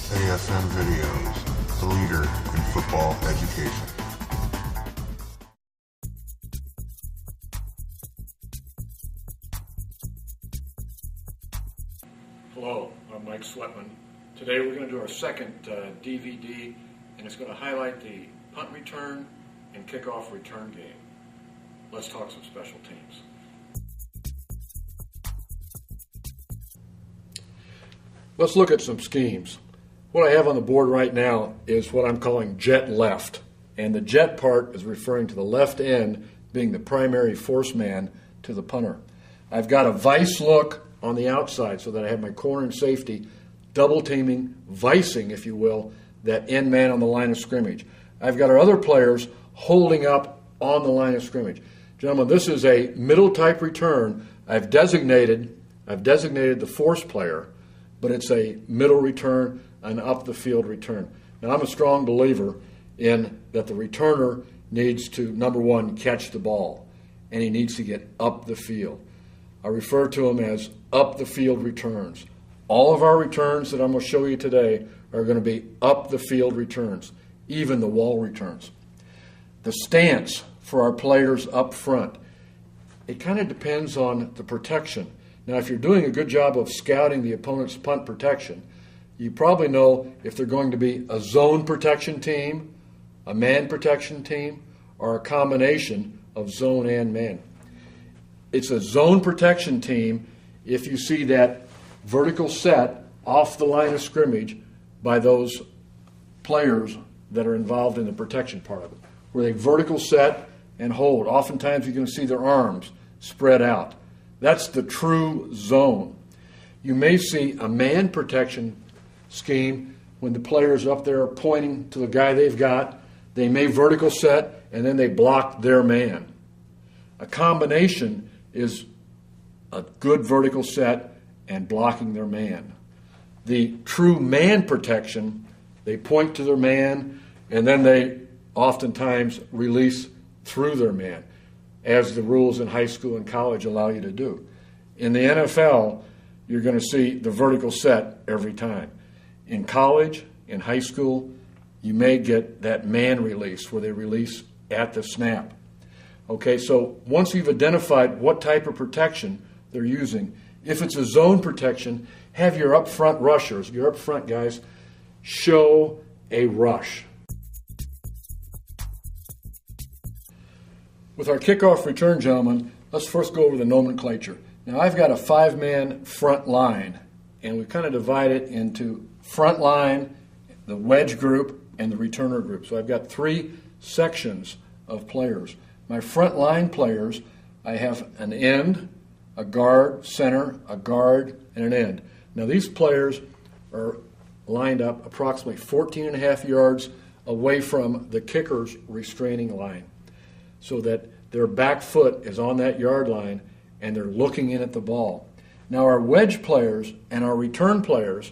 AFM Videos, the leader in football education. Hello, I'm Mike Sweatman. Today we're going to do our second DVD, and it's going to highlight the punt return and kickoff return game. Let's talk some special teams. Let's look at some schemes. What I have on the board right now is what I'm calling jet left, and the jet part is referring to the left end being the primary force man to the punter. I've got a vice look on the outside so that I have my corner and safety double teaming, vicing, if you will, that end man on the line of scrimmage. I've got our other players holding up on the line of scrimmage. Gentlemen, this is a middle type return. I've designated the force player, but it's a middle return, an up the field return. Now, I'm a strong believer in that the returner needs to, number one, catch the ball, and he needs to get up the field. I refer to them as up the field returns. All of our returns that I'm going to show you today are going to be up the field returns, even the wall returns. The stance for our players up front, it kind of depends on the protection. Now, if you're doing a good job of scouting the opponent's punt protection, you probably know if they're going to be a zone protection team, a man protection team, or a combination of zone and man. It's a zone protection team if you see that vertical set off the line of scrimmage by those players that are involved in the protection part of it, where they vertical set and hold. Oftentimes you're going to see their arms spread out. That's the true zone. You may see a man protection scheme when the players up there are pointing to the guy they've got. They may vertical set and then they block their man. A combination is a good vertical set and blocking their man. The true man protection, they point to their man and then they oftentimes release through their man, as the rules in high school and college allow you to do. In the NFL, you're going to see the vertical set every time. In college, in high school, you may get that man release where they release at the snap. Okay, so once you've identified what type of protection they're using, if it's a zone protection, have your up front rushers, your up front guys, show a rush. With our kickoff return, gentlemen, let's first go over the nomenclature. Now, I've got a 5-man front line, and we kind of divide it into front line, the wedge group, and the returner group. So I've got 3 sections of players. My front line players, I have an end, a guard, center, a guard, and an end. Now, these players are lined up approximately 14 and a half yards away from the kicker's restraining line, so that their back foot is on that yard line and they're looking in at the ball. Now, our wedge players and our return players,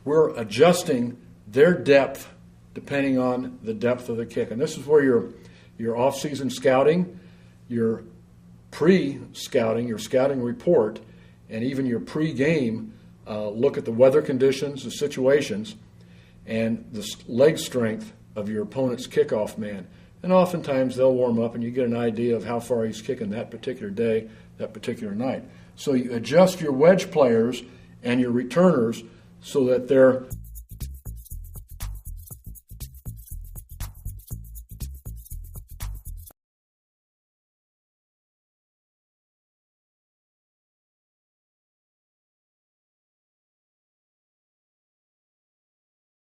we're adjusting their depth depending on the depth of the kick. And this is where your off-season scouting, your pre-scouting, your scouting report, and even your pre-game look at the weather conditions, the situations, and the leg strength of your opponent's kickoff man. And oftentimes they'll warm up and you get an idea of how far he's kicking that particular day, that particular night. So you adjust your wedge players and your returners so that they're